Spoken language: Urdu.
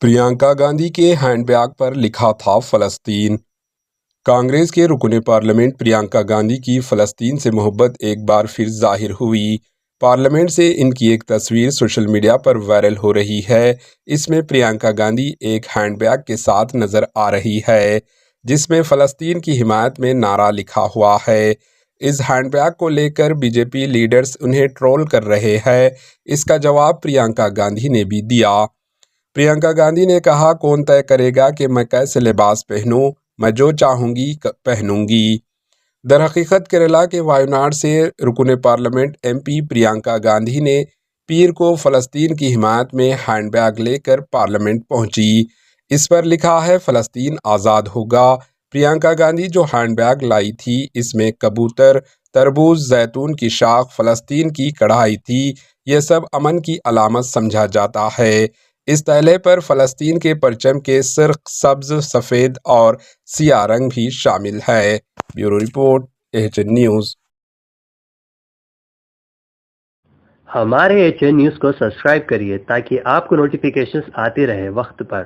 پرینکا گاندھی کے ہینڈ بیگ پر لکھا تھا فلسطین۔ کانگریس کے رکن پارلیمنٹ پرینکا گاندھی کی فلسطین سے محبت ایک بار پھر ظاہر ہوئی۔ پارلیمنٹ سے ان کی ایک تصویر سوشل میڈیا پر وائرل ہو رہی ہے۔ اس میں پرینکا گاندھی ایک ہینڈ بیگ کے ساتھ نظر آ رہی ہے جس میں فلسطین کی حمایت میں نعرہ لکھا ہوا ہے۔ اس ہینڈ بیگ کو لے کر بی جے پی لیڈرز انہیں ٹرول کر رہے ہیں۔ اس کا جواب پرینکا گاندھی نے بھی دیا۔ پرینکا گاندھی نے کہا، کون طے کرے گا کہ میں کیسے لباس پہنوں؟ میں جو چاہوں گی پہنوں گی۔ در حقیقت کیرالہ کے وائناڈ سے رکن parliament M P Priyanka Gandhi نے پیر کو فلسطین کی حمایت میں ہینڈ بیگ لے کر پارلیمنٹ پہنچی۔ اس پر لکھا ہے فلسطین آزاد ہوگا۔ پرینکا گاندھی جو ہینڈ بیگ لائی تھی اس میں کبوتر، تربوز، زیتون کی شاخ، فلسطین کی کڑھائی تھی۔ یہ سب امن کی علامت سمجھا جاتا ہے۔ اس تھیلے پر فلسطین کے پرچم کے سرخ، سبز، سفید اور سیاہ رنگ بھی شامل ہے۔ Bureau report, H N news. ہمارے ایچ این نیوز کو سبسکرائب کریے تاکہ آپ کو نوٹیفیکیشنز آتے رہے وقت پر۔